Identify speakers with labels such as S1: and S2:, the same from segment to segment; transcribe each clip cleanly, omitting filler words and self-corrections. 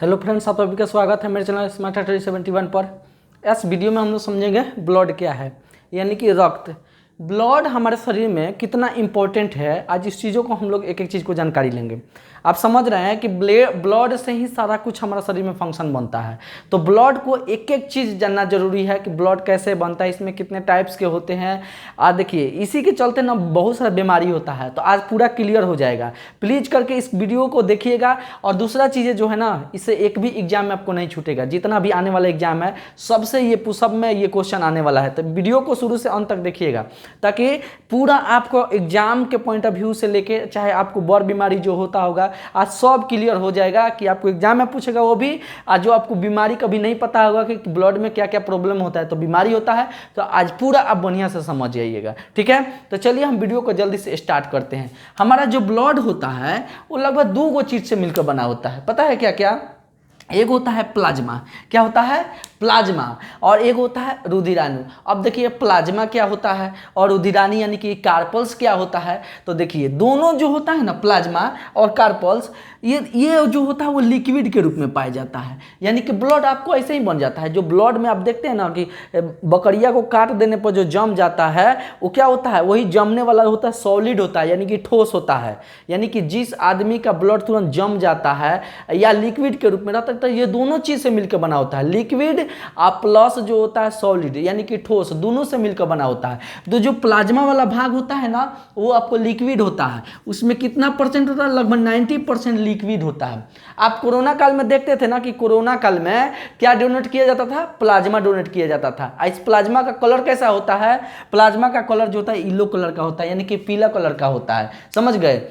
S1: Hello friends, आप सभी का स्वागत है मेरे चैनल स्मार्ट 71 पर। इस वीडियो में हम लोग समझेंगे ब्लड क्या है, यानी कि रक्त। ब्लड हमारे शरीर में कितना इम्पोर्टेंट है, आज इस चीज़ों को हम लोग एक एक चीज़ को जानकारी लेंगे। आप समझ रहे हैं कि ब्लड से ही सारा कुछ हमारा शरीर में फंक्शन बनता है, तो ब्लड को एक एक चीज़ जानना जरूरी है कि ब्लड कैसे बनता है, इसमें कितने टाइप्स के होते हैं। आज देखिए, इसी के चलते ना बहुत सारा बीमारी होता है, तो आज पूरा क्लियर हो जाएगा। प्लीज करके इस वीडियो को देखिएगा। और दूसरा चीज़ें जो है ना, इससे एक भी एग्जाम में आपको नहीं छूटेगा। जितना भी आने वाला एग्जाम है सबसे ये पुशअप में ये क्वेश्चन आने वाला है, तो वीडियो को शुरू से अंत तक देखिएगा, ताकि पूरा आपको एग्जाम के पॉइंट ऑफ व्यू से लेके चाहे आपको बड़ बीमारी जो होता होगा आज सब क्लियर हो जाएगा कि आपको एग्जाम में पूछेगा वो भी। आज जो आपको बीमारी कभी नहीं पता होगा कि ब्लड में क्या क्या प्रॉब्लम होता है, तो बीमारी होता है, तो आज पूरा आप बढ़िया से समझ जाइएगा। ठीक है, तो चलिए हम वीडियो को जल्दी से स्टार्ट करते हैं। हमारा जो ब्लड होता है वो लगभग दो गो चीज से मिलकर बना होता है। पता है क्या क्या? एक होता है प्लाज्मा। क्या होता है? प्लाज्मा। और एक होता है रुधिराणु। अब देखिए, प्लाज्मा क्या होता है और रुधिराणु यानी कि कार्पल्स क्या होता है। तो देखिए, दोनों जो होता है ना, प्लाज्मा और कार्पल्स, ये जो होता है वो लिक्विड के रूप में पाया जाता है। यानी कि ब्लड आपको ऐसे ही बन जाता है। जो ब्लड में आप देखते हैं ना कि बकरिया को काट देने पर जो जम जाता है, वो क्या होता है? वही जमने वाला होता है, सॉलिड होता है, यानी कि ठोस होता है। यानी कि जिस आदमी का ब्लड तुरंत जम जाता है या लिक्विड के रूप में रहता है, तो ये दोनों चीज से मिलकर बना होता है। लिक्विड और प्लस जो होता है सॉलिड, यानी कि ठोस, दोनों से मिलकर बना होता है। तो जो प्लाज्मा वाला भाग होता है ना, वो आपको लिक्विड होता है। उसमें कितना परसेंट होता है? लगभग 90% लिक्विड होता है। आप कोरोना काल में देखते थे ना कि कोरोना काल में क्या डोनेट किया जाता था? प्लाज्मा डोनेट किया जाता था। इस प्लाज्मा का कलर कैसा होता है? प्लाज्मा का कलर जो होता है येलो कलर का होता है, यानी कि पीला कलर का होता है। समझ गए?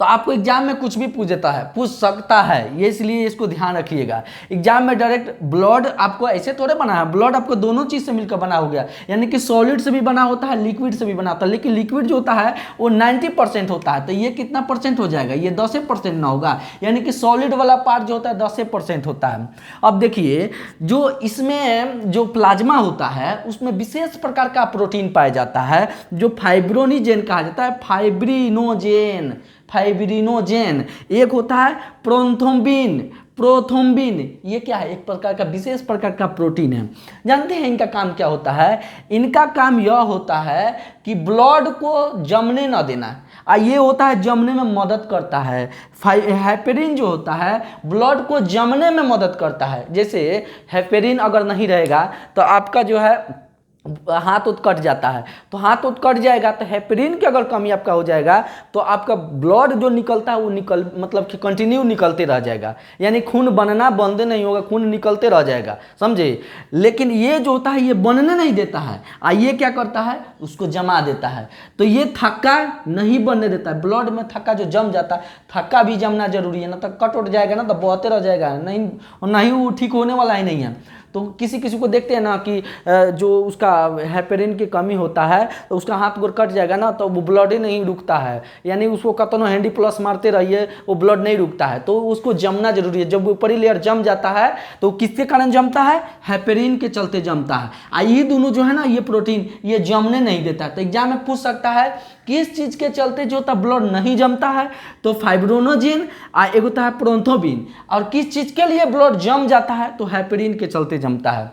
S1: तो आपको एग्जाम में कुछ भी पूछ सकता है, ये इसलिए इसको ध्यान रखिएगा। एग्जाम में डायरेक्ट ब्लड आपको ऐसे थोड़े बना है, ब्लड आपको दोनों चीज से मिलकर बना हो गया, यानी कि सॉलिड से भी बना होता है, लिक्विड से भी बना होता है। लेकिन लिक्विड जो होता है वो 90% होता है, तो ये कितना परसेंट हो जाएगा? ये 10% ना होगा, यानी कि सॉलिड वाला पार्ट जो होता है 10% होता है। अब देखिए, जो इसमें जो प्लाज्मा होता है उसमें विशेष प्रकार का प्रोटीन पाया जाता है, जो फाइब्रोनिजेन कहा जाता है। फाइब्रिनोजेन। एक होता है प्रोथ्रोम्बिन। ये क्या है? एक प्रकार का विशेष प्रकार का प्रोटीन है। जानते हैं इनका काम क्या होता है? इनका काम यह होता है कि ब्लड को जमने न देना, ये होता है जमने में मदद करता है। हेपेरिन जो होता है ब्लड को जमने में मदद करता है। जैसे हेपेरिन अगर नहीं रहेगा तो आपका जो है हाथ उत कट जाता है, तो हाथ उत कट जाएगा, तो हेपेरिन की अगर कमी आपका हो जाएगा तो आपका ब्लड जो निकलता है वो मतलब कि कंटिन्यू निकलते रह जाएगा, यानी खून बनना बंद नहीं होगा, खून निकलते रह जाएगा। समझे? लेकिन ये जो होता है ये बनने नहीं देता है, ये क्या करता है? उसको जमा देता है। तो ये थक्का नहीं बनने देता है। ब्लड में थक्का जो जम जाता है, थक्का भी जमना जरूरी है, ना तो कट उठ जाएगा, ना तो बहते रह जाएगा, नहीं वो ठीक होने वाला ही नहीं है। तो किसी किसी को देखते हैं ना कि जो उसका हेपेरिन की कमी होता है तो उसका हाथ गोर कट जाएगा ना, तो वो ब्लड ही नहीं रुकता है, यानी उसको कतनो हैंडी प्लस मारते रहिए वो ब्लड नहीं रुकता है। तो उसको जमना जरूरी है। जब ऊपरी लेयर जम जाता है तो किसके कारण जमता है? हेपेरिन के चलते जमता है। ये दोनों जो है ना, ये प्रोटीन ये जमने नहीं देता। तो एग्जाम में पूछ सकता है किस चीज के चलते जो होता ब्लड नहीं जमता है, तो फाइब्रोनोजेन, एक होता है प्रोथ्रोम्बिन। और किस चीज के लिए ब्लड जम जाता है? तो हेपेरिन के चलते जमता है।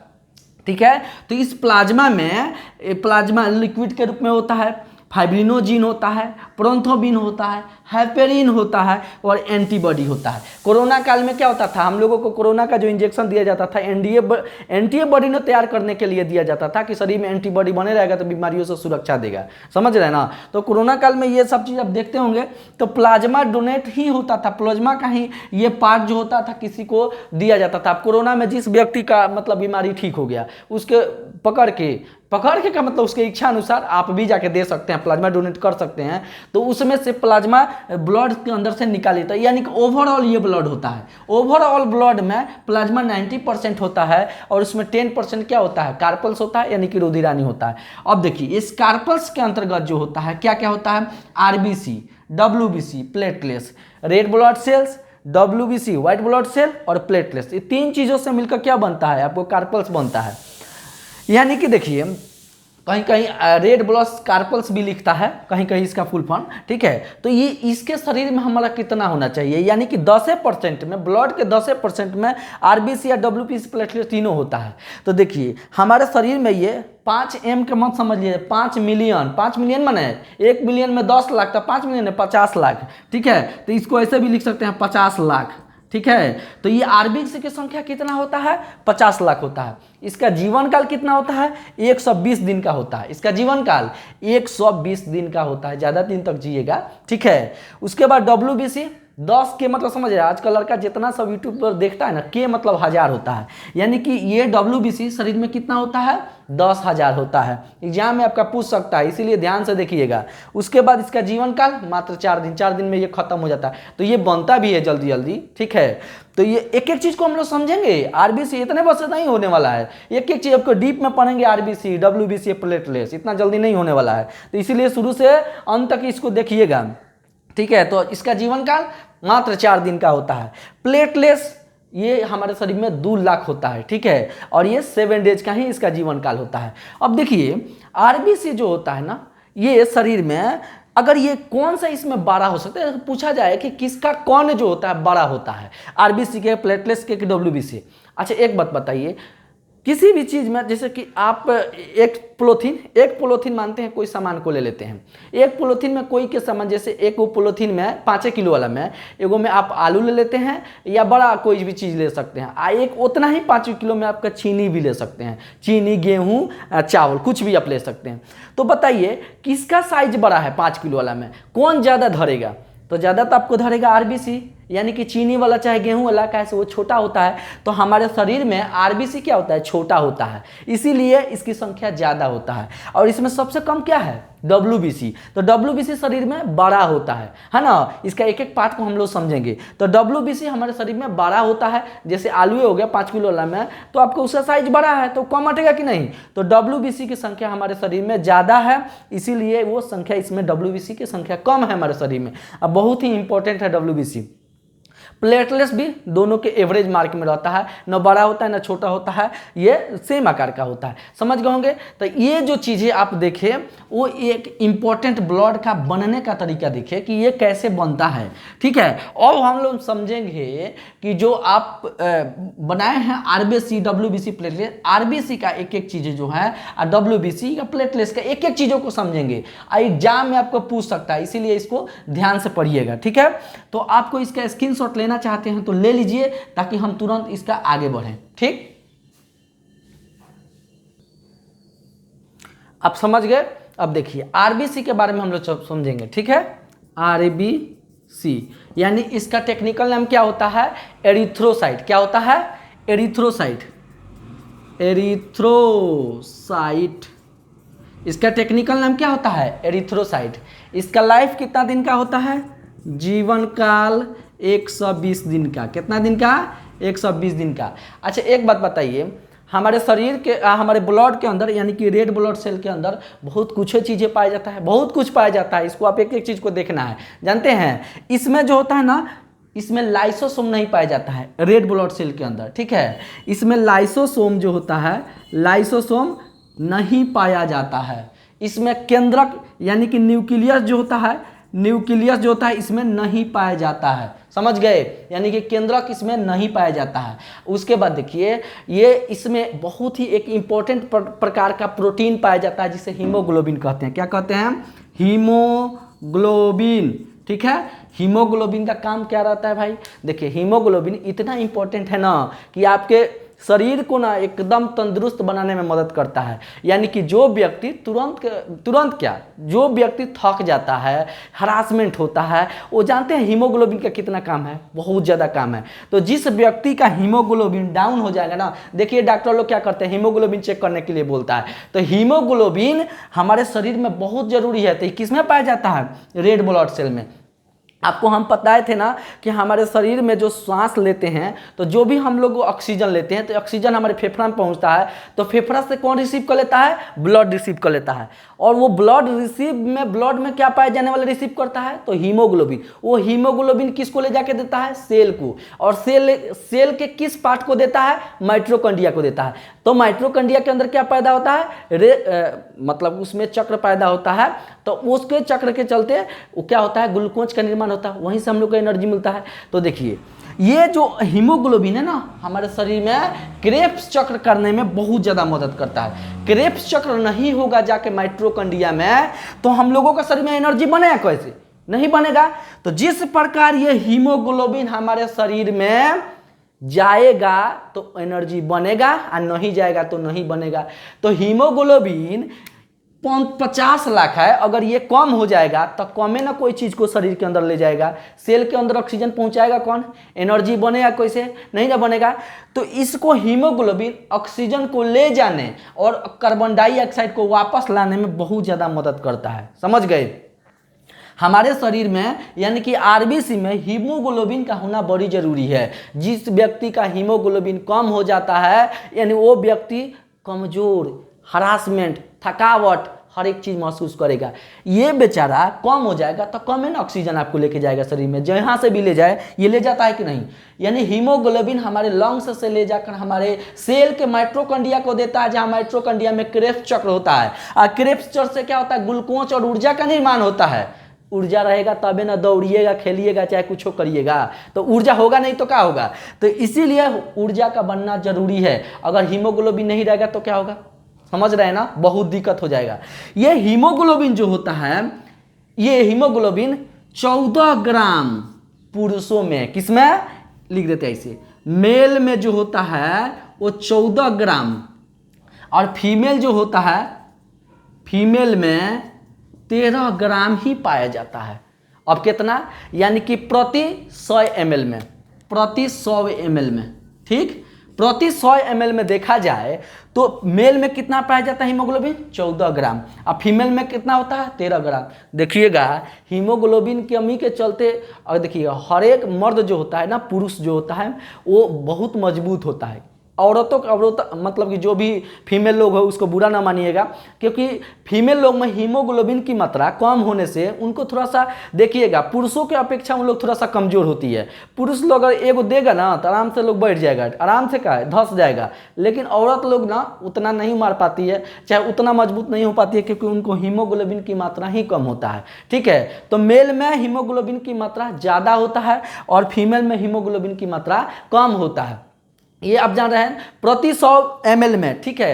S1: ठीक है, तो इस प्लाज्मा में, प्लाज्मा लिक्विड के रूप में होता है, फाइब्रिनोजिन होता है, प्रोथ्रोम्बिन होता है, हेपेरिन होता है और एंटीबॉडी होता है। कोरोना काल में क्या होता था? हम लोगों को कोरोना का जो इंजेक्शन दिया जाता था एंटीबॉडी ने तैयार करने के लिए दिया जाता था कि शरीर में एंटीबॉडी बने रहेगा तो बीमारियों से सुरक्षा देगा। समझ रहे हैं ना? तो कोरोना काल में ये सब चीज़ आप देखते होंगे, तो प्लाज्मा डोनेट ही होता था, प्लाज्मा का ही ये पार्ट जो होता था किसी को दिया जाता था। कोरोना में जिस व्यक्ति का मतलब बीमारी ठीक हो गया, उसके पकड़ के का मतलब उसके इच्छा अनुसार आप भी जाके दे सकते हैं, प्लाज्मा डोनेट कर सकते हैं। तो उसमें से प्लाज्मा ब्लड के अंदर से निकाल लेता है, यानी कि ओवरऑल ये ब्लड होता है। ओवरऑल ब्लड में प्लाज्मा 90% होता है और उसमें 10% क्या होता है? कार्पल्स होता है, यानी कि रुधिराणु होता है। अब देखिए, इस कार्पल्स के अंतर्गत जो होता है क्या क्या होता है? RBC, WBC, platelets, red blood cells, WBC white blood cell और प्लेटलेट्स। ये तीन चीजों से मिलकर क्या बनता है? आपको कार्पल्स बनता है। यानी कि देखिए, कहीं कहीं रेड ब्लड कार्पल्स भी लिखता है, कहीं कहीं इसका फुल फॉर्म, ठीक है। तो ये इसके शरीर में हमारा कितना होना चाहिए, यानी कि 10% में, ब्लड के 10% में आरबीसी या डब्ल्यूबीसी प्लेटलेट तीनों होता है। तो देखिए हमारे शरीर में ये 5M के मत समझिए, 5 मिलियन, 5 मिलियन माने 1 मिलियन में 10 लाख, तो 5 मिलियन है 50 लाख, ठीक है। तो इसको ऐसे भी लिख सकते हैं 50 लाख, ठीक है। तो ये आरबीसी की संख्या कितना होता है, 50 लाख होता है। इसका जीवन काल कितना होता है, 120 दिन का होता है। इसका जीवन काल 120 दिन का होता है, ज़्यादा दिन तक जिएगा, ठीक है। उसके बाद डब्ल्यूबीसी 10 के मतलब समझ रहे हैं, आजकल लड़का जितना सब यूट्यूब पर देखता है ना, के मतलब 1000 होता है, यानी कि ये डब्ल्यूबीसी शरीर में कितना होता है, 10,000 होता है। एग्जाम में आपका पूछ सकता है, इसीलिए ध्यान से देखिएगा। उसके बाद इसका जीवन काल मात्र 4 दिन, 4 दिन में ये खत्म हो जाता है। तो ये बनता भी है जल्दी जल्दी, ठीक है। तो ये एक एक चीज को हम लोग समझेंगे, आरबीसी इतने वर्ष नहीं होने वाला है, एक एक चीज आपको डीप में पढ़ेंगे, आरबीसी डब्ल्यूबीसी प्लेटलेट्स इतना जल्दी नहीं होने वाला है। तो इसीलिए शुरू से अंत तक इसको देखिएगा, ठीक है। तो इसका जीवन काल मात्र 4 दिन का होता है। प्लेटलेट्स ये हमारे शरीर में 2 लाख होता है, ठीक है, और ये 7 डेज का ही इसका जीवन काल होता है। अब देखिए आरबीसी जो होता है ना, ये शरीर में अगर ये कौन सा इसमें बड़ा हो सकता है, पूछा जाए कि किसका कौन जो होता है बड़ा होता है, आरबीसी के, प्लेटलेट्स के, डब्ल्यूबीसी। अच्छा एक बात बताइए, किसी भी चीज़ में जैसे कि आप एक पोलोथीन मानते हैं, कोई सामान को ले लेते हैं, एक पोलोथीन में कोई के सामान, जैसे एक वो पोलोथीन में 5 किलो वाला में एगो में आप आलू ले लेते हैं या बड़ा कोई भी चीज़ ले सकते हैं, एक उतना ही 5 किलो में आपका चीनी भी ले सकते हैं, चीनी, गेहूँ, चावल, कुछ भी आप ले सकते हैं। तो बताइए किसका साइज बड़ा है 5 किलो वाला में, कौन ज़्यादा धरेगा, तो ज़्यादा तो आपको धरेगा आरबीसी, यानी कि चीनी वाला चाहे गेहूं वाला, कैसे वो छोटा होता है। तो हमारे शरीर में आरबीसी क्या होता है, छोटा होता है, इसीलिए इसकी संख्या ज़्यादा होता है। और इसमें सबसे कम क्या है, डब्ल्यूबीसी। तो डब्ल्यूबीसी शरीर में बड़ा होता है ना। इसका एक एक पार्ट को हम लोग समझेंगे। तो डब्ल्यूबीसी हमारे शरीर में बड़ा होता है, जैसे आलू हो गया 5 किलो वाला में, तो आपको उसका साइज बड़ा है तो कम हटेगा कि नहीं। तो डब्ल्यूबीसी की संख्या हमारे शरीर में ज़्यादा है, इसीलिए वो संख्या इसमें डब्ल्यूबीसी की संख्या कम है हमारे शरीर में। अब बहुत ही इंपॉर्टेंट है डब्ल्यूबीसी। प्लेटलेट्स भी दोनों के एवरेज मार्क में रहता है, न बड़ा होता है न छोटा होता है, ये सेम आकार का होता है, समझ गए होंगे। तो ये जो चीज़ें आप देखें, वो एक इम्पॉर्टेंट ब्लड का बनने का तरीका देखें कि ये कैसे बनता है, ठीक है। और हम लोग समझेंगे कि जो आप बनाए हैं आरबीसी, डब्ल्यूबीसी, प्लेटलेट, आरबीसी का एक एक चीज़ें जो है और डब्ल्यूबीसी का, प्लेटलेट्स का एक एक चीज़ों को समझेंगे। एग्जाम में आपको पूछ सकता है, इसीलिए इसको ध्यान से पढ़िएगा, ठीक है। तो आपको इसका स्क्रीनशॉट लेना चाहते हैं तो ले लीजिए, ताकि हम तुरंत इसका आगे बढ़ें, ठीक। आप समझ गए। अब देखिए आरबीसी के बारे में हम लोग समझेंगे, ठीक है। आरबीसी यानी इसका टेक्निकल नाम क्या होता है, एरिथ्रोसाइट। क्या होता है, एरिथ्रोसाइट, एरिथ्रोसाइट। इसका टेक्निकल नाम क्या होता है, एरिथ्रोसाइट। इसका लाइफ कितना दिन का होता है, जीवन काल 120 दिन का। कितना दिन का, 120 दिन का। अच्छा एक बात बताइए, हमारे शरीर के, हमारे ब्लड के अंदर, यानी कि रेड ब्लड सेल के अंदर बहुत कुछ चीज़ें पाया जाता है, बहुत कुछ पाया जाता है। इसको आप एक एक चीज़ को देखना है। जानते हैं इसमें जो होता है ना, इसमें लाइसोसोम नहीं पाया जाता है रेड ब्लड सेल के अंदर, ठीक है। इसमें लाइसोसोम जो होता है, लाइसोसोम नहीं पाया जाता है। इसमें केंद्रक यानी कि न्यूक्लियस जो होता है, न्यूक्लियस जो होता है इसमें नहीं पाया जाता है, समझ गए, यानी कि केंद्रक इसमें नहीं पाया जाता है। उसके बाद देखिए ये इसमें बहुत ही एक इम्पोर्टेंट प्रकार का प्रोटीन पाया जाता है, जिसे हीमोग्लोबिन कहते हैं। क्या कहते हैं, हीमोग्लोबिन, ठीक है। हीमोग्लोबिन का काम क्या रहता है भाई, देखिए हीमोग्लोबिन इतना इम्पोर्टेंट है ना कि आपके शरीर को ना एकदम तंदुरुस्त बनाने में मदद करता है। यानी कि जो व्यक्ति तुरंत क्या, जो व्यक्ति थक जाता है, हरासमेंट होता है, वो जानते हैं हीमोग्लोबिन का कितना काम है, बहुत ज़्यादा काम है। तो जिस व्यक्ति का हीमोग्लोबिन डाउन हो जाएगा ना, देखिए डॉक्टर लोग क्या करते हैं, हीमोग्लोबिन चेक करने के लिए बोलता है। तो हीमोग्लोबिन हमारे शरीर में बहुत ज़रूरी है। तो किस में पाया जाता है, रेड ब्लड सेल में। आपको हम बताए थे ना कि हमारे शरीर में जो सांस लेते हैं, तो जो भी हम लोग ऑक्सीजन लेते हैं, तो ऑक्सीजन हमारे फेफड़ा में पहुंचता है, तो फेफड़ा से कौन रिसीव कर लेता है, ब्लड रिसीव कर लेता है। और वो ब्लड ब्लड में क्या पाए जाने वाला रिसीव करता है, तो हीमोग्लोबिन। वो हीमोग्लोबिन किसको ले जाके देता है, सेल को। और सेल के किस पार्ट को देता है, माइटोकॉन्ड्रिया को देता है। तो माइटोकॉन्ड्रिया के अंदर क्या पैदा होता है, मतलब उसमें चक्र पैदा होता है, तो उसके चक्र के चलते वो क्या होता है, ग्लूकोज का निर्माण होता है, वहीं से हम लोग को एनर्जी मिलता है। तो देखिए ये जो हीमोग्लोबिन है ना हमारे शरीर में क्रेब्स चक्र करने में बहुत ज़्यादा मदद करता है। क्रेब्स चक्र नहीं होगा जाके माइटोकॉन्ड्रिया में तो हम लोगों का शरीर में एनर्जी बनेगा कैसे, नहीं बनेगा। तो जिस प्रकार ये हीमोग्लोबिन हमारे शरीर में जाएगा तो एनर्जी बनेगा और नहीं जाएगा तो नहीं बनेगा। तो हीमोग्लोबिन 50 लाख है, अगर ये कम हो जाएगा तो कमे ना कोई चीज़ को शरीर के अंदर ले जाएगा, सेल के अंदर ऑक्सीजन पहुंचाएगा कौन, एनर्जी बनेगा कैसे, नहीं ना बनेगा। तो इसको हीमोग्लोबिन ऑक्सीजन को ले जाने और कार्बन डाइऑक्साइड को वापस लाने में बहुत ज़्यादा मदद करता है, समझ गए। हमारे शरीर में यानी कि आरबीसी में हीमोग्लोबिन का होना बड़ी जरूरी है। जिस व्यक्ति का हीमोग्लोबिन कम हो जाता है यानी वो व्यक्ति कमजोर, हरासमेंट, थकावट, हर एक चीज़ महसूस करेगा। ये बेचारा कम हो जाएगा तो कम है ना ऑक्सीजन आपको लेके जाएगा शरीर में, जहाँ से भी ले जाए, ये ले जाता है कि नहीं। यानी हीमोग्लोबिन हमारे लंग्स से ले जाकर हमारे सेल के माइटोकॉन्ड्रिया को देता है, जहाँ माइटोकॉन्ड्रिया में क्रेब्स चक्र होता है। और क्रेब्स चक्र से क्या होता है, ग्लूकोज और ऊर्जा का निर्माण होता है। ऊर्जा रहेगा तबे ना दौड़िएगा, खेलिएगा, चाहे कुछ करिएगा। तो ऊर्जा होगा नहीं तो क्या होगा। तो इसीलिए ऊर्जा का बनना जरूरी है। अगर हीमोग्लोबिन नहीं रहेगा तो क्या होगा, समझ रहे हैं ना, बहुत दिक्कत हो जाएगा। ये हीमोग्लोबिन जो होता है, ये हीमोग्लोबिन 14 ग्राम पुरुषों में, किसमें लिख देते हैं इसे, मेल में जो होता है वो 14 ग्राम, और फीमेल जो होता है, फीमेल में 13 ग्राम ही पाया जाता है। अब कितना, यानी कि प्रति 100 ml में, प्रति 100 ml में, ठीक, प्रति 100 ml में देखा जाए तो मेल में कितना पाया जाता है हीमोग्लोबिन, 14 ग्राम, और फीमेल में कितना होता है, 13 ग्राम। देखिएगा हीमोग्लोबिन की कमी के चलते, और देखिए हर एक मर्द जो होता है ना, पुरुष जो होता है वो बहुत मजबूत होता है। औरतों का मतलब कि जो भी फीमेल लोग हो उसको बुरा ना मानिएगा, क्योंकि फीमेल लोग में हीमोग्लोबिन की मात्रा कम होने से उनको थोड़ा सा, देखिएगा पुरुषों के अपेक्षा उन लोग थोड़ा सा कमजोर होती है। पुरुष लोग अगर एगो देगा ना तो आराम से लोग बैठ जाएगा, आराम से का है धंस जाएगा, लेकिन औरत लोग ना उतना नहीं मार पाती है, चाहे उतना मजबूत नहीं हो पाती है, क्योंकि उनको हीमोग्लोबिन की मात्रा ही कम होता है, ठीक है। तो मेल में हीमोग्लोबिन की मात्रा ज़्यादा होता है और फीमेल में हीमोग्लोबिन की मात्रा कम होता है। ये आप जान रहे हैं, प्रति 100 ml में, ठीक है।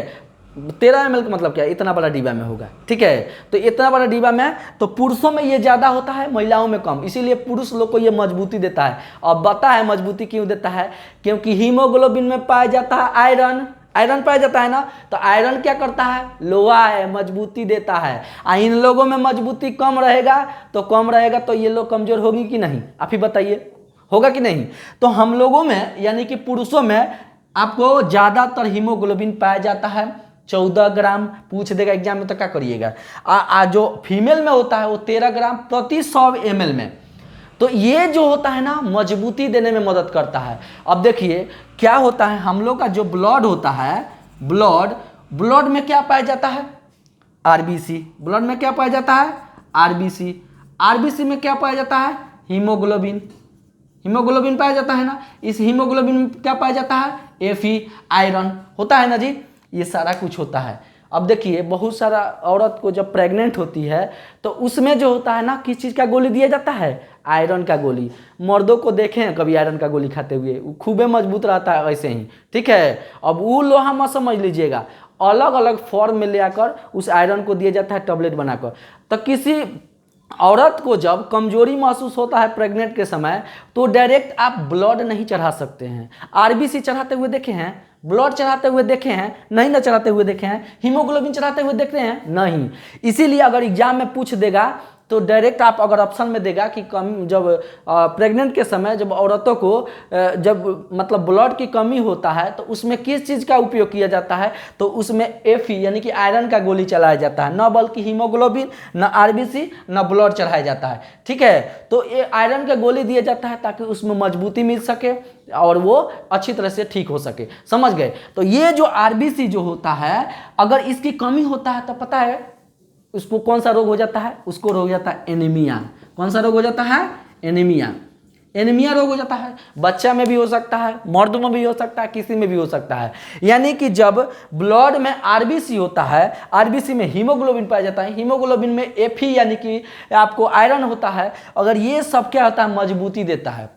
S1: 13 ml का मतलब क्या है, इतना बड़ा डिब्बा में होगा, ठीक है। तो इतना बड़ा डिब्बा में तो पुरुषों में ये ज़्यादा होता है, महिलाओं में कम, इसीलिए पुरुष लोग को ये मजबूती देता है। अब बता है मजबूती क्यों देता है, क्योंकि हीमोग्लोबिन में पाया जाता है आयरन, आयरन पाया जाता है ना, तो आयरन क्या करता है, लोहा है, मजबूती देता है। इन लोगों में मजबूती कम रहेगा तो ये लोग कमजोर होगी कि नहीं, आप ही बताइए, होगा कि नहीं। तो हम लोगों में यानी कि पुरुषों में आपको ज़्यादातर हीमोग्लोबिन पाया जाता है, 14 ग्राम पूछ देगा एग्जाम में तो क्या करिएगा। जो फीमेल में होता है वो 13 ग्राम प्रति 100 ml में। तो ये जो होता है ना मजबूती देने में मदद करता है। अब देखिए क्या होता है, हम लोग का जो ब्लड होता है, ब्लड में क्या पाया जाता है, आरबीसी। ब्लड में क्या पाया जाता है, आरबीसी। आरबीसी में क्या पाया जाता है, हीमोग्लोबिन। हीमोग्लोबिन पाया जाता है ना, इस हीमोग्लोबिन में क्या पाया जाता है, Fe, आयरन होता है ना जी, ये सारा कुछ होता है। अब देखिए बहुत सारा औरत को जब प्रेग्नेंट होती है तो उसमें जो होता है ना, किस चीज़ का गोली दिया जाता है, आयरन का गोली। मर्दों को देखें हैं कभी आयरन का गोली खाते हुए, वो खूबे मजबूत रहता है ऐसे ही, ठीक है। अब वो लोहा मत समझ लीजिएगा, अलग अलग फॉर्म में ले आकर उस आयरन को दिया जाता है टैबलेट बनाकर। तो किसी औरत को जब कमजोरी महसूस होता है प्रेग्नेंट के समय तो डायरेक्ट आप ब्लड नहीं चढ़ा सकते हैं। आरबीसी चढ़ाते हुए देखे हैं, ब्लड चढ़ाते हुए देखे हैं, नहीं ना चढ़ाते हुए देखे हैं, हीमोग्लोबिन चढ़ाते हुए देख रहे हैं, नहीं। इसीलिए अगर एग्जाम में पूछ देगा तो डायरेक्ट आप अगर ऑप्शन में देगा कि कम, जब प्रेग्नेंट के समय जब औरतों को जब मतलब ब्लड की कमी होता है तो उसमें किस चीज़ का उपयोग किया जाता है, तो उसमें Fe यानी कि आयरन का गोली चलाया जाता है, न बल्कि हीमोग्लोबिन, न आरबीसी, न ब्लड चढ़ाया जाता है, ठीक है। तो ये आयरन का गोली दिया जाता है ताकि उसमें मजबूती मिल सके और वो अच्छी तरह से ठीक हो सके, समझ गए। तो ये जो आरबीसी जो होता है, अगर इसकी कमी होता है तो पता है उसको कौन सा रोग हो जाता है, उसको रोग हो जाता है एनीमिया। कौन सा रोग हो जाता है, एनीमिया। एनीमिया रोग हो जाता है। बच्चा में भी हो सकता है, मर्द में भी हो सकता है, किसी में भी हो सकता है। यानी कि जब ब्लड में आरबीसी होता है, आरबीसी में हीमोग्लोबिन पाया जाता है, हीमोग्लोबिन में एफी यानी कि आपको आयरन होता है, अगर ये सब क्या होता है, मजबूती देता है।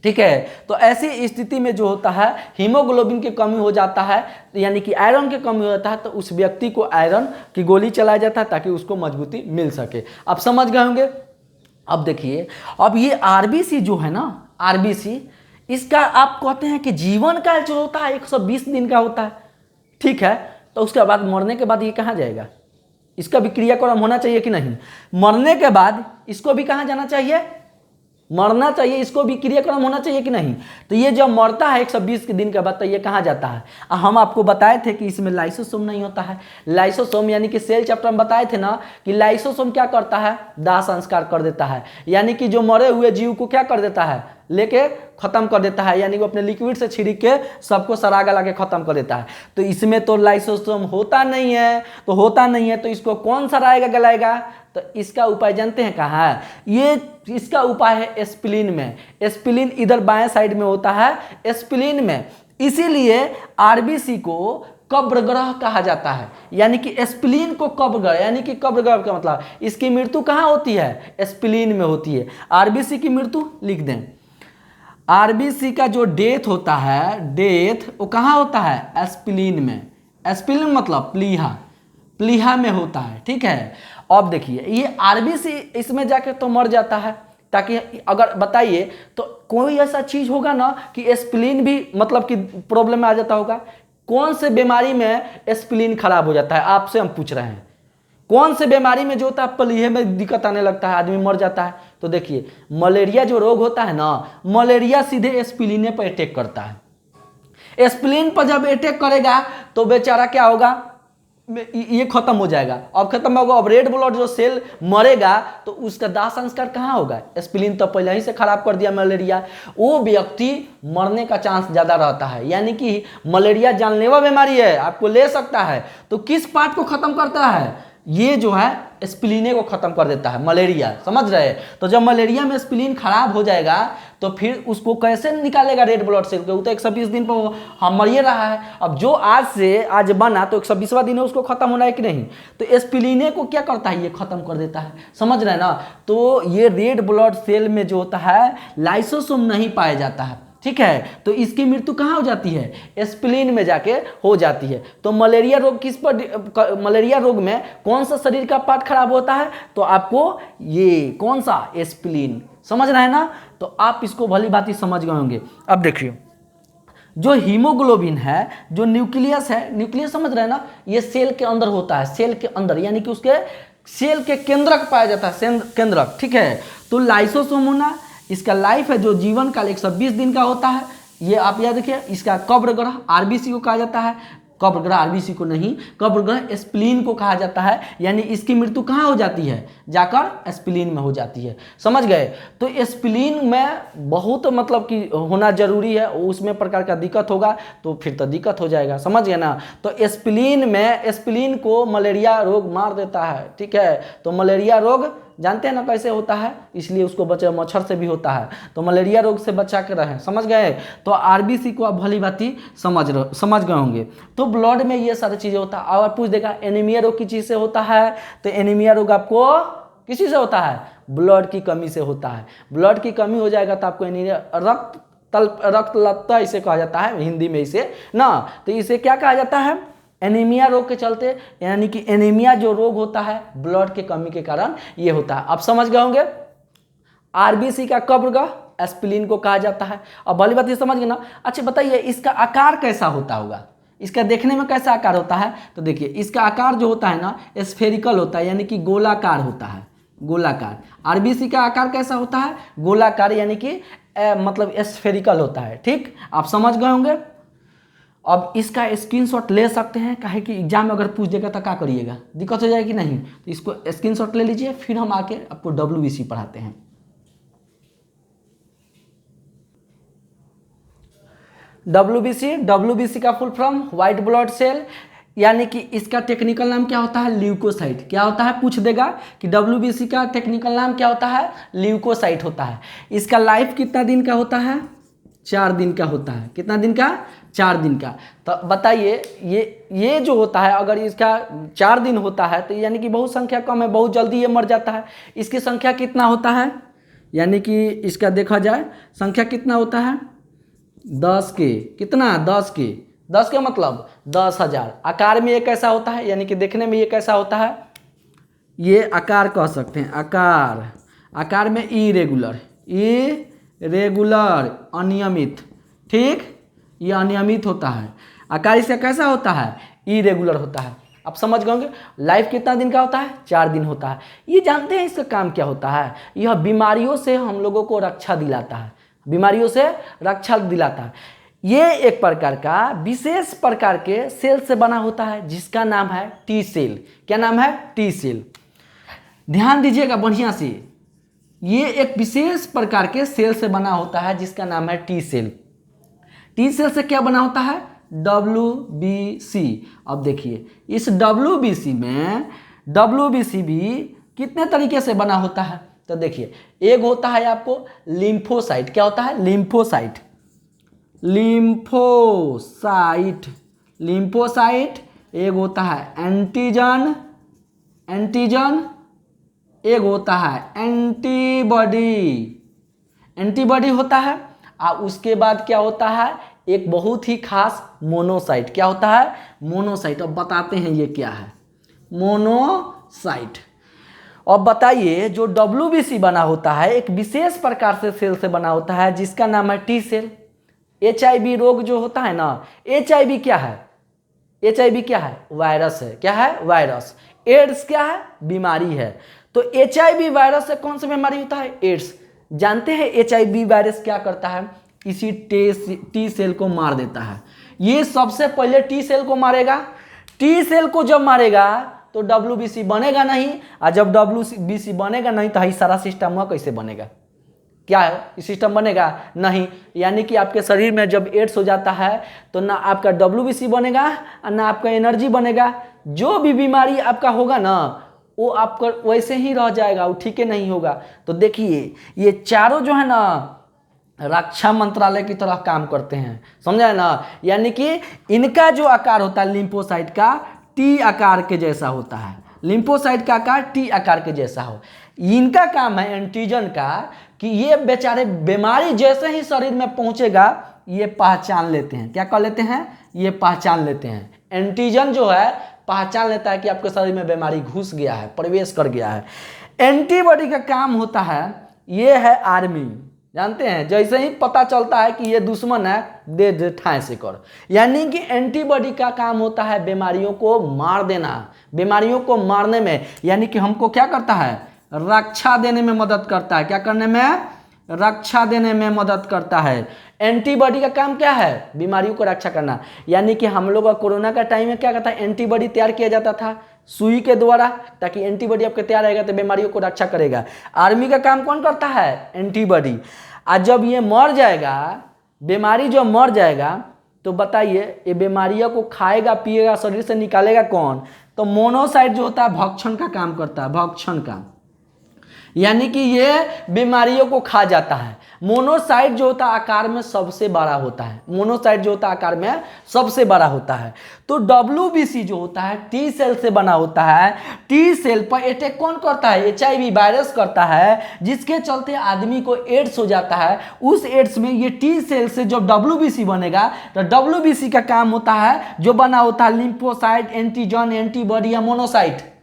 S1: ठीक है, तो ऐसी स्थिति में जो होता है हीमोग्लोबिन की कमी हो जाता है, यानी कि आयरन की कमी हो जाता है, तो उस व्यक्ति को आयरन की गोली चलाया जाता है ताकि उसको मजबूती मिल सके। आप समझ गए होंगे। अब देखिए, अब ये आरबीसी जो है ना, आरबीसी इसका आप कहते हैं कि जीवन काल जो होता है 120 दिन का होता है। ठीक है, तो उसके बाद मरने के बाद ये कहाँ जाएगा, इसका भी क्रियाक्रम होना चाहिए कि नहीं। मरने के बाद इसको भी कहाँ जाना चाहिए, मरना चाहिए, इसको भी क्रियाक्रम होना चाहिए कि नहीं। तो ये जब मरता है 120 के दिन के बाद, तो ये कहाँ जाता है। हम आपको बताए थे कि इसमें लाइसोसोम नहीं होता है। लाइसोसोम यानी कि सेल चैप्टर में बताए थे ना कि लाइसोसोम क्या करता है, दाह संस्कार कर देता है, यानी कि जो मरे हुए जीव को क्या कर देता है, लेके खत्म कर देता है, यानी वो अपने लिक्विड से छिड़क के सबको सरा गला के खत्म कर देता है। तो इसमें तो लाइसोसोम होता नहीं है, तो होता नहीं है तो इसको कौन सराएगा गलाएगा। तो इसका उपाय जानते हैं कहाँ है, ये इसका उपाय है एस्पिलिन में। एस्पिलिन इधर बाएं साइड में होता है, एस्पिलिन में। इसीलिए आरबीसी को कब्र ग्रह कहा जाता है, यानी कि एस्पिलिन को कब्र ग्रह, यानी कि कब्र ग्रह का मतलब इसकी मृत्यु कहाँ होती है, एस्पिलिन में होती है। आरबीसी की मृत्यु लिख दें, आरबीसी का जो डेथ होता है, डेथ वो कहाँ होता है, एस्पिलिन में। एस्पिलिन मतलब प्लीहा, प्लीहा में होता है। ठीक है, अब देखिए ये आरबीसी इसमें जाके तो मर जाता है, ताकि अगर बताइए तो कोई ऐसा चीज होगा ना कि एस्पिलिन भी मतलब कि प्रॉब्लम में आ जाता होगा। कौन से बीमारी में एस्पिलिन खराब हो जाता है, आपसे हम पूछ रहे हैं। कौन से बीमारी में जो होता है प्लीहे में दिक्कत आने लगता है, आदमी मर जाता है। तो देखिए मलेरिया जो रोग होता है ना, मलेरिया सीधे एस्पिलिन पर अटैक करता है। एस्पिलिन पर जब अटैक करेगा तो बेचारा क्या होगा, ये खत्म हो जाएगा। अब खत्म होगा, अब रेड ब्लड जो सेल मरेगा तो उसका दाह संस्कार कहाँ होगा, एस्पिलिन तो पहले ही से खराब कर दिया मलेरिया, वो व्यक्ति मरने का चांस ज्यादा रहता है। यानी कि मलेरिया जानलेवा बीमारी है, आपको ले सकता है। तो किस पार्ट को खत्म करता है, ये जो है एस्पिलिने को खत्म कर देता है मलेरिया, समझ रहे। तो जब मलेरिया में एस्पिलिन खराब हो जाएगा तो फिर उसको कैसे निकालेगा रेड ब्लड सेल को, तो 120 दिन पर हम मर ही रहा है। अब जो आज से आज बना तो 120वां दिन है, उसको खत्म होना है कि नहीं। तो एस्पिलिने को क्या करता है, ये खत्म कर देता है, समझ रहे ना। तो ये रेड ब्लड सेल में जो होता है लाइसोसोम नहीं पाया जाता है। ठीक है, तो इसकी मृत्यु कहाँ हो जाती है, एस्पिलिन में जाके हो जाती है। तो मलेरिया रोग किस पर, मलेरिया रोग में कौन सा शरीर का पार्ट खराब होता है, तो आपको ये कौन सा, एस्पिलिन, समझ रहे हैं ना। तो आप इसको भली भांति समझ गए होंगे। अब देखिए जो हीमोग्लोबिन है, जो न्यूक्लियस है, न्यूक्लियस समझ रहे हैं ना, ये सेल के अंदर होता है, सेल के अंदर, यानी कि उसके सेल के केंद्रक पाया जाता है, केंद्रक। ठीक है, तो लाइसोसोम होना, इसका लाइफ है जो जीवन काल 120 दिन का होता है। ये आप याद रखिए। इसका कब्र ग्रह आरबीसी को कहा जाता है, कब्र ग्रह आरबीसी को नहीं, कब्र ग्रह एस्पिलिन को कहा जाता है। यानी इसकी मृत्यु कहाँ हो जाती है, जाकर एस्पिलिन में हो जाती है, समझ गए। तो एस्पिलिन में बहुत मतलब कि होना जरूरी है, उसमें प्रकार का दिक्कत होगा तो फिर तो दिक्कत हो जाएगा, समझ गए ना। तो एस्पिलिन में, एस्पिलिन को मलेरिया रोग मार देता है। ठीक है, तो मलेरिया रोग जानते हैं ना कैसे होता है, इसलिए उसको बचे, मच्छर से भी होता है। तो मलेरिया रोग से बचा के रहें, समझ गए। तो आरबीसी को आप भली भांति समझ गए होंगे। तो ब्लड में ये सारी चीजें होता है। और पूछ देगा एनीमिया रोग किस चीज से होता है, तो एनीमिया रोग आपको किसी से होता है, ब्लड की कमी से होता है। ब्लड की कमी हो जाएगा तो आपको एनीमिया, रक्तलता इसे कहा जाता है हिंदी में इसे ना। तो इसे क्या कहा जाता है, एनीमिया रोग के चलते, यानी कि एनीमिया जो रोग होता है ब्लड के कमी के कारण ये होता है। आप समझ गए होंगे। आरबीसी का कब्र ग्रह एस्पिलिन को कहा जाता है। अब भली बात ये समझ गए ना। अच्छा बताइए इसका आकार कैसा होता होगा, इसका देखने में कैसा आकार होता है। तो देखिए इसका आकार जो होता है ना स्फेरिकल होता है, यानी कि गोलाकार होता है, गोलाकार। आरबीसी का आकार कैसा होता है, गोलाकार, यानी कि मतलब स्फेरिकल होता है। ठीक, आप समझ गए होंगे। अब इसका स्क्रीनशॉट ले सकते हैं, काहे कि एग्जाम में अगर पूछ देगा तो क्या करिएगा, दिक्कत हो जाएगी नहीं। तो इसको स्क्रीनशॉट ले लीजिए, फिर हम आके आपको डब्ल्यूबीसी पढ़ाते हैं। डब्ल्यूबीसी का full form white blood cell. यानी कि इसका टेक्निकल नाम क्या होता है, ल्यूकोसाइट। क्या होता है, पूछ देगा कि WBC का टेक्निकल नाम क्या होता है, ल्यूकोसाइट होता है। इसका लाइफ कितना दिन का होता है, 4 दिन का होता है। कितना दिन का, 4 दिन का। तो बताइए ये जो होता है, अगर इसका 4 दिन होता है तो यानी कि बहुत संख्या कम है, बहुत जल्दी ये मर जाता है। इसकी संख्या कितना होता है, यानी कि इसका देखा जाए संख्या कितना होता है, 10 के, कितना, 10 के, 10 के मतलब 10,000। आकार में ये कैसा होता है, यानी कि देखने में ये कैसा होता है, ये आकार कह सकते हैं, आकार में इरेगुलर, अनियमित, ठीक, ये अनियमित होता है। आकार इसका कैसा होता है, इरेगुलर होता है। आप समझ गए होंगे। लाइफ कितना दिन का होता है, 4 दिन होता है। ये जानते हैं इसका काम क्या होता है, यह बीमारियों से हम लोगों को रक्षा दिलाता है, बीमारियों से रक्षा दिलाता है। ये एक प्रकार का विशेष प्रकार के सेल से बना होता है जिसका नाम है टी सेल। क्या नाम है, टी सेल। ध्यान दीजिएगा बढ़िया से, ये एक विशेष प्रकार के सेल से बना होता है जिसका नाम है टी सेल। टी सेल से क्या बना होता है, WBC। अब देखिए इस WBC में, WBC भी कितने तरीके से बना होता है, तो देखिए एक होता है आपको लिम्फोसाइट। क्या होता है, लिम्फोसाइट, लिम्फोसाइट। एक होता है एंटीजन, एक होता है एंटीबॉडी होता है। और उसके बाद क्या होता है, एक बहुत ही खास मोनोसाइट। क्या होता है, मोनोसाइट। अब बताते हैं ये क्या है, मोनोसाइट। अब बताइए जो WBC बना होता है एक विशेष प्रकार से सेल से बना होता है जिसका नाम है टी सेल। HIV रोग जो होता है ना, HIV क्या है, HIV क्या है, वायरस है। क्या है, वायरस। एड्स क्या है, बीमारी है। तो HIV वायरस से कौन सा बीमारी होता है, एड्स। जानते हैं HIV वायरस क्या करता है, इसी टी सेल को मार देता है। ये सबसे पहले टी सेल को मारेगा। टी सेल को जब मारेगा तो WBC बनेगा नहीं, और जब WBC बनेगा नहीं तो सारा सिस्टम कैसे बनेगा, क्या है, सिस्टम बनेगा नहीं। यानी कि आपके शरीर में जब एड्स हो जाता है तो ना आपका WBC बनेगा और ना आपका एनर्जी बनेगा। जो भी बीमारी आपका होगा ना वो आपका वैसे ही रह जाएगा, वो ठीक नहीं होगा। तो देखिए ये चारों जो है ना रक्षा मंत्रालय की तरह काम करते हैं, समझा ना। यानी कि इनका जो आकार होता है लिम्फोसाइट का, T आकार के जैसा होता है। लिम्फोसाइट का आकार T आकार के जैसा हो। इनका काम है एंटीजन का कि ये बेचारे बीमारी जैसे ही शरीर में पहुंचेगा ये पहचान लेते हैं। क्या कर लेते हैं, ये पहचान लेते हैं। एंटीजन जो है पहचान लेता है कि आपके शरीर में बीमारी घुस गया है, प्रवेश कर गया है। एंटीबॉडी का काम होता है, ये है आर्मी। जानते हैं जैसे ही पता चलता है कि ये दुश्मन है, दे ठाए से कर। यानी कि एंटीबॉडी का काम होता है बीमारियों को मार देना। बीमारियों को मारने में यानी कि हमको क्या करता है, रक्षा देने में मदद करता है। क्या करने में, रक्षा देने में मदद करता है। एंटीबॉडी का काम क्या है, बीमारियों को रक्षा करना। यानी कि हम लोग का कोरोना का टाइम में क्या करता है, एंटीबॉडी तैयार किया जाता था सुई के द्वारा, ताकि एंटीबॉडी आपके तैयार रहेगा तो बीमारियों को रक्षा करेगा। आर्मी का काम कौन करता है, एंटीबॉडी। आज जब ये मर जाएगा, बीमारी जो मर जाएगा, तो बताइए ये बीमारियों को खाएगा पिएगा, शरीर से निकालेगा कौन, तो मोनोसाइट जो होता है भक्षण का काम करता है, भक्षण का। यानी कि ये बीमारियों को खा जाता है। मोनोसाइट जो होता है आकार में सबसे बड़ा होता है, मोनोसाइट जो होता है आकार में सबसे बड़ा होता है। तो WBC जो होता है टी सेल से बना होता है। टी सेल पर अटैक कौन करता है, HIV वायरस करता है, जिसके चलते आदमी को एड्स हो जाता है। उस एड्स में ये टी सेल से जब WBC बनेगा तो WBC का काम होता है जो बना होता है लिम्फोसाइट, एंटीजन, एंटीबॉडी या मोनोसाइट।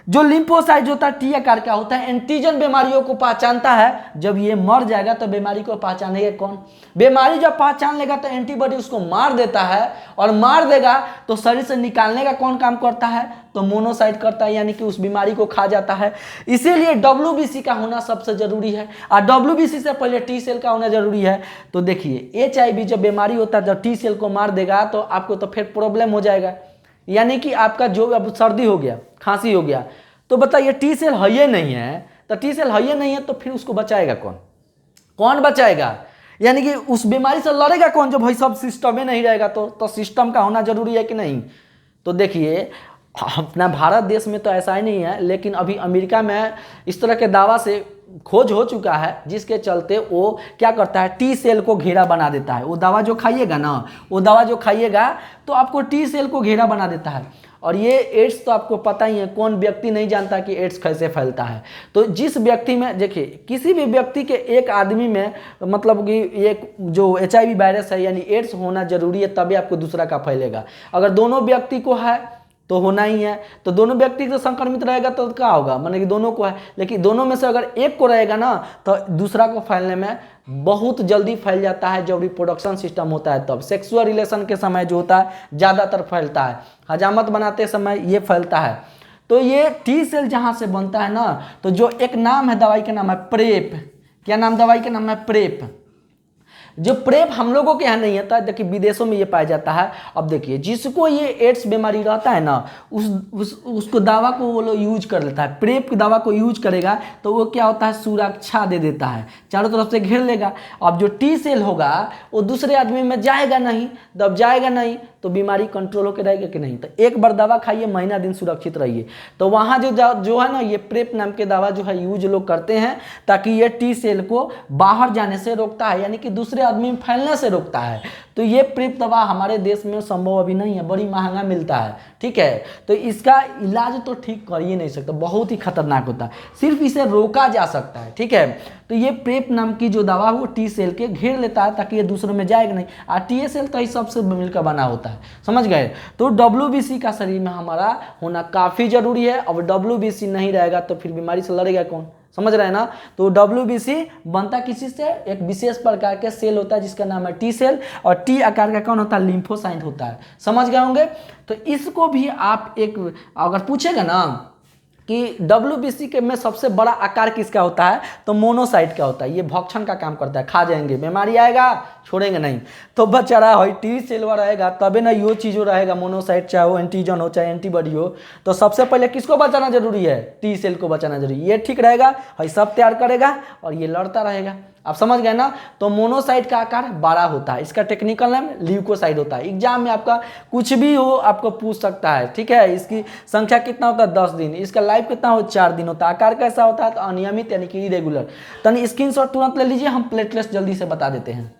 S1: जो लिम्फोसाइट होता है T आकार का होता है, एंटीजन बीमारियों को पहचानता है। जब ये मर जाएगा तो बीमारी को पहचानेगा कौन, बीमारी जब पहचान लेगा तो एंटीबॉडी उसको मार देता है, और मार देगा तो शरीर से निकालने का कौन काम करता है, तो मोनोसाइट करता है, यानी कि उस बीमारी को खा जाता है। इसीलिए WBC का होना सबसे जरूरी है, और WBC से पहले टी सेल का होना जरूरी है। तो देखिए HIV जब बीमारी होता है, जब टी सेल को मार देगा तो आपको तो फिर प्रॉब्लम हो जाएगा। यानी कि आपका जो अब सर्दी हो गया, खांसी हो गया, तो बताइए टी सेल है ये नहीं है, तो टी सेल है ये नहीं है तो फिर उसको बचाएगा कौन, कौन बचाएगा। यानी कि उस बीमारी से लड़ेगा कौन, जो भाई सब सिस्टम में नहीं रहेगा। तो सिस्टम का होना जरूरी है कि नहीं। तो देखिए अपना भारत देश में तो ऐसा ही नहीं है, लेकिन अभी अमेरिका में इस तरह के दवा से खोज हो चुका है, जिसके चलते वो क्या करता है, टी सेल को घेरा बना देता है। वो दवा जो खाइएगा ना, वो दवा जो खाइएगा तो आपको टी सेल को घेरा बना देता है। और ये एड्स तो आपको पता ही है, कौन व्यक्ति नहीं जानता कि एड्स कैसे फैलता है। तो जिस व्यक्ति में देखिए, किसी भी व्यक्ति के एक आदमी में मतलब कि एक जो HIV वायरस है यानी एड्स होना जरूरी है, तभी आपको दूसरा का फैलेगा। अगर दोनों व्यक्ति को है तो होना ही है, तो दोनों व्यक्ति तो संक्रमित रहेगा तो क्या होगा, माने कि दोनों को है, लेकिन दोनों में से अगर एक को रहेगा ना तो दूसरा को फैलने में बहुत जल्दी फैल जाता है। जब रिप्रोडक्शन सिस्टम होता है तब सेक्सुअल रिलेशन के समय जो होता है ज़्यादातर फैलता है, हजामत बनाते समय ये फैलता है। तो ये टी सेल जहाँ से बनता है ना, तो जो एक नाम है दवाई का नाम है प्रेप। क्या नाम दवाई का नाम है? प्रेप। जो प्रेप हम लोगों के यहाँ नहीं आता, देखिए विदेशों में ये पाया जाता है। अब देखिए जिसको ये एड्स बीमारी रहता है ना, उसको दवा को वो लोग यूज कर लेता है। प्रेप की दवा को यूज करेगा तो वो क्या होता है, सुरक्षा दे देता है, चारों तरफ से घेर लेगा। अब जो टी सेल होगा वो दूसरे आदमी में जाएगा नहीं, जब जाएगा नहीं तो बीमारी कंट्रोल होकर रहेगा कि नहीं। तो एक बार दवा खाइए, महीना दिन सुरक्षित रहिए। तो वहाँ जो है ना, ये प्रेप नाम के दवा जो है यूज लोग करते हैं, ताकि ये टी सेल को बाहर जाने से रोकता है, यानी कि दूसरे आदमी में फैलने से रोकता है। तो ये प्रेप दवा हमारे देश में संभव अभी नहीं है, बड़ी महंगा मिलता है, ठीक है। तो इसका इलाज तो ठीक कर ही नहीं सकता, बहुत ही खतरनाक होता है, सिर्फ इसे रोका जा सकता है, ठीक है। तो ये प्रेप नाम की जो दवा वो टी सेल के घेर लेता है ताकि ये दूसरों में जाएगा नहीं। और टी सेल तो इस सबसे मिलकर बना होता है, समझ गए। तो WBC का शरीर में हमारा होना काफ़ी जरूरी है। अब WBC नहीं रहेगा तो फिर बीमारी से लड़ेगा कौन, समझ रहे हैं ना। तो WBC बनता किसी से, एक विशेष प्रकार के सेल होता है जिसका नाम है टी सेल, और टी आकार का कौन होता है, लिम्फोसाइट होता है, समझ गए होंगे। तो इसको भी आप एक अगर पूछेगा ना कि WBC के में सबसे बड़ा आकार किसका होता है, तो मोनोसाइट का होता है। ये भक्षण का काम करता है, खा जाएंगे, बीमारी आएगा छोड़ेंगे नहीं। तो बेचारा है टी सेलवा रहेगा तबे ना यो चीज़ों रहेगा, मोनोसाइट, चाहे वो एंटीजन हो चाहे एंटीबॉडी हो। तो सबसे पहले किसको बचाना जरूरी है, टी सेल को बचाना जरूरी। ये ठीक रहेगा, है सब तैयार करेगा और ये लड़ता रहेगा। आप समझ गए ना। तो मोनोसाइट का आकार बड़ा होता है, इसका टेक्निकल नाम ल्यूकोसाइट होता है। एग्जाम में आपका कुछ भी हो आपको पूछ सकता है, ठीक है। इसकी संख्या कितना होता है, 10 दिन। इसका लाइफ कितना हो, 4 दिन होता है। आकार कैसा होता है, तो अनियमित यानी कि इरेगुलर। तो स्क्रीनशॉट तुरंत ले लीजिए, हम प्लेटलेट्स जल्दी से बता देते हैं।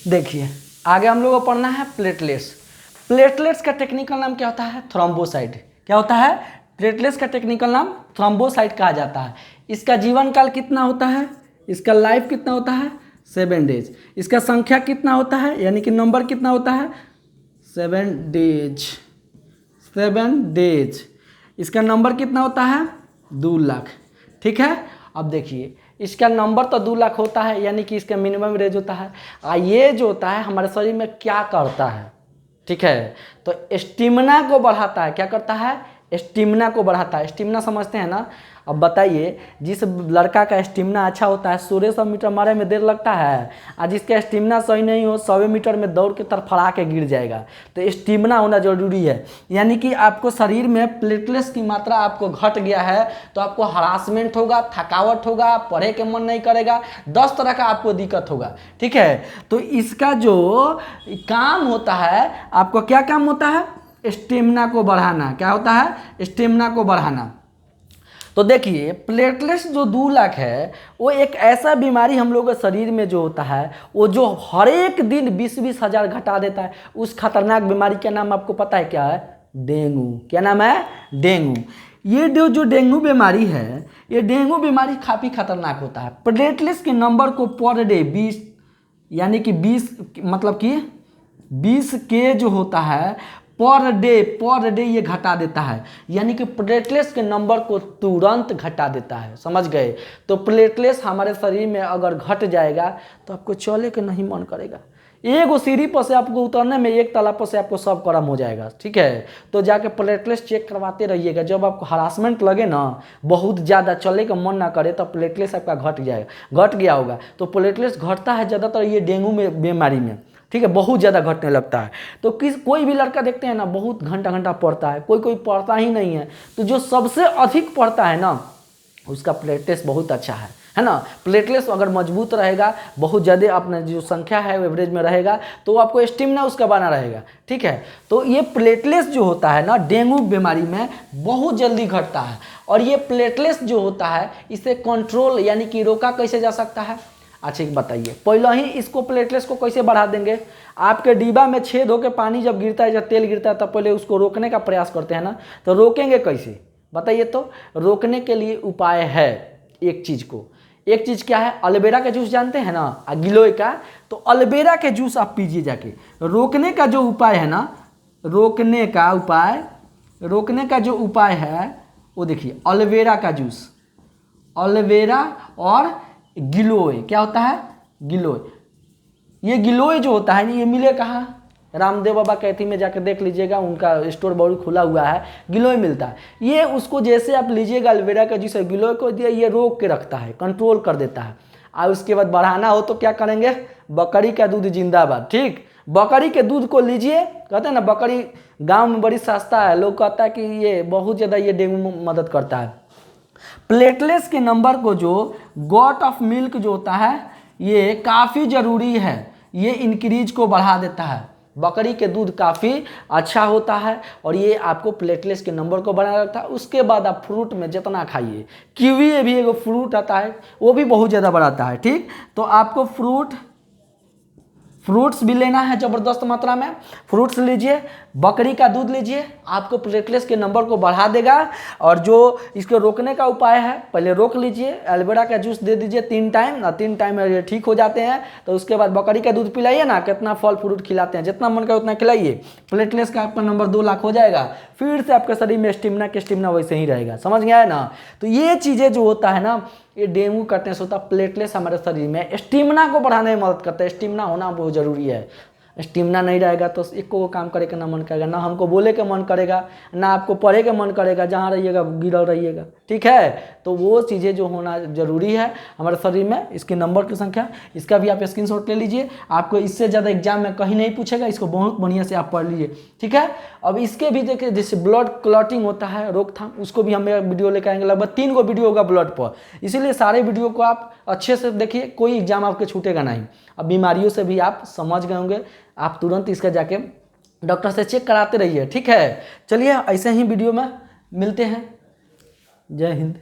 S1: देखिए आगे हम लोगों को पढ़ना है प्लेटलेट्स। प्लेटलेट्स का टेक्निकल नाम क्या होता है, थ्रोम्बोसाइट। क्या होता है, प्लेटलेट्स का टेक्निकल नाम थ्रोम्बोसाइट कहा जाता है। इसका जीवन काल कितना होता है, इसका लाइफ कितना होता है, 7 डेज। इसका संख्या कितना होता है, यानी कि नंबर कितना होता है, 7 डेज। 7 डेज। इसका नंबर कितना होता है, 2 लाख, ठीक है। अब देखिए इसका नंबर तो 2 लाख होता है, यानी कि इसका मिनिमम रेंज होता है। ये जो होता है हमारे शरीर में क्या करता है, ठीक है। तो स्टेमिना को बढ़ाता है। क्या करता है, स्टेमिना को बढ़ाता है। स्टेमिना समझते हैं ना। अब बताइए, जिस लड़का का स्टेमिना अच्छा होता है 1600 मीटर मारे में देर लगता है, और जिसका स्टेमिना सही नहीं हो 100 मीटर में दौड़ के तरफड़ा के गिर जाएगा। तो स्टेमिना होना जरूरी है। यानी कि आपको शरीर में प्लेटलेट्स की मात्रा आपको घट गया है तो आपको हरासमेंट होगा, थकावट होगा, पढ़े के मन नहीं करेगा, 10 तरह का आपको दिक्कत होगा, ठीक है। तो इसका जो काम होता है, आपको क्या काम होता है, स्टेमिना को बढ़ाना। क्या होता है, स्टेमिना को बढ़ाना। तो देखिए प्लेटलेट्स जो 2 लाख है वो एक ऐसा बीमारी हम लोग के शरीर में जो होता है, वो जो हर एक दिन 20-20 हज़ार घटा देता है। उस खतरनाक बीमारी का नाम आपको पता है क्या है, डेंगू। क्या नाम है, डेंगू। ये जो डेंगू बीमारी है, ये डेंगू बीमारी काफ़ी खतरनाक होता है। प्लेटलेट्स के नंबर को पर डे 20, यानी कि 20 मतलब कि 20 के जो होता है पर डे ये घटा देता है। यानी कि प्लेटलेट्स के नंबर को तुरंत घटा देता है, समझ गए। तो प्लेटलेट्स हमारे शरीर में अगर घट जाएगा तो आपको चले के नहीं मन करेगा। एक सीढ़ी पर से आपको उतरने में, एक ताला पर से आपको सब कर्म हो जाएगा, ठीक है। तो जाके प्लेटलेट्स चेक करवाते रहिएगा। जब आपको हरासमेंट लगे ना, बहुत ज़्यादा चले का मन ना करे, तो प्लेटलेट्स आपका घट गया होगा। तो प्लेटलेट्स घटता है ज़्यादातर ये डेंगू में बीमारी में, ठीक है, बहुत ज़्यादा घटने लगता है। तो कोई भी लड़का देखते हैं ना, बहुत घंटा पढ़ता है, कोई पढ़ता ही नहीं है। तो जो सबसे अधिक पढ़ता है ना, उसका प्लेटलेट्स बहुत अच्छा है है ना। प्लेटलेट्स अगर मजबूत रहेगा, बहुत ज़्यादा अपना जो संख्या है एवरेज में रहेगा, तो आपको स्टेमिना उसका बना रहेगा, ठीक है। तो ये प्लेटलेट्स जो होता है ना, डेंगू बीमारी में बहुत जल्दी घटता है। और ये प्लेटलेट्स जो होता है इसे कंट्रोल यानी कि रोका कैसे जा सकता है। अच्छा बताइए, पहले ही इसको प्लेटलेट्स को कैसे बढ़ा देंगे। आपके डिब्बा में छेद होकर पानी जब गिरता है, जब तेल गिरता है, तब पहले उसको रोकने का प्रयास करते हैं ना, तो रोकेंगे कैसे बताइए। तो रोकने के लिए उपाय है एक चीज़ क्या है, एलोवेरा का जूस जानते हैं ना, गिलोय का, तो एलोवेरा के जूस आप पीजिए जाके। रोकने का जो उपाय है ना, रोकने का जो उपाय है वो देखिए, एलोवेरा का जूस, एलोवेरा और गिलोय, क्या होता है गिलोय। ये गिलोय जो होता है ये मिले कहाँ, रामदेव बाबा कैथी में जाकर देख लीजिएगा, उनका स्टोर बहुत खुला हुआ है, गिलोय मिलता है। ये उसको जैसे आप लीजिएगा एलोवेरा का जूस, गिलोय को दिया, ये रोक के रखता है, कंट्रोल कर देता है। और उसके बाद बढ़ाना हो तो क्या करेंगे, बकरी का दूध जिंदाबाद, ठीक। बकरी के दूध को लीजिए, कहते हैं ना बकरी गाँव में बड़ी सस्ता है, लोग कहता है कि ये बहुत ज़्यादा ये डेंगू में मदद करता है। प्लेटलेट्स के नंबर को जो गॉट ऑफ मिल्क जो होता है ये काफ़ी ज़रूरी है, ये इंक्रीज को बढ़ा देता है। बकरी के दूध काफ़ी अच्छा होता है और ये आपको प्लेटलेट्स के नंबर को बढ़ा रखता है। उसके बाद आप फ्रूट में जितना खाइए, कीवी भी एक फ्रूट आता है, वो भी बहुत ज़्यादा बढ़ाता है, ठीक। तो आपको फ्रूट्स भी लेना है ज़बरदस्त मात्रा में, फ्रूट्स लीजिए, बकरी का दूध लीजिए, आपको प्लेटलेट्स के नंबर को बढ़ा देगा। और जो इसको रोकने का उपाय है, पहले रोक लीजिए, एलोवेरा का जूस दे दीजिए 3 टाइम ना, 3 टाइम में ये ठीक हो जाते हैं। तो उसके बाद बकरी का दूध पिलाइए ना, कितना फल फ्रूट खिलाते हैं, जितना मन करे उतना खिलाइए, प्लेटलेट्स का आपका नंबर 2 लाख हो जाएगा। फिर से आपके शरीर में स्टेमिना वैसे ही रहेगा, समझ गया है ना। तो ये चीज़ें जो होता है ना, ये डेंगू कटने से होता है। प्लेटलेट्स हमारे शरीर में स्टेमिना को बढ़ाने में मदद करता है, स्टेमिना होना बहुत ज़रूरी है। स्टेमिना नहीं रहेगा तो एक को काम करे का ना मन करेगा, ना हमको बोले के मन करेगा, ना आपको पढ़े के मन करेगा, जहाँ रहिएगा गिरल रहिएगा, ठीक है। तो वो चीज़ें जो होना ज़रूरी है हमारे शरीर में, इसके नंबर की संख्या, इसका भी आप स्क्रीनशॉट ले लीजिए। आपको इससे ज़्यादा एग्जाम में कहीं नहीं पूछेगा, इसको बहुत बढ़िया से आप पढ़ लीजिए, ठीक है। अब इसके भी देखिए, जैसे ब्लड क्लॉटिंग होता है, रोकथाम, उसको भी हम वीडियो लेकर आएंगे, लगभग 3 गो वीडियो होगा ब्लड पर, इसीलिए सारे वीडियो को आप अच्छे से देखिए, कोई एग्जाम आपके छूटेगा नहीं। अब बीमारियों से भी आप समझ गए होंगे, आप तुरंत इसका जाके डॉक्टर से चेक कराते रहिए, ठीक है। चलिए ऐसे ही वीडियो में मिलते हैं। जय हिंद।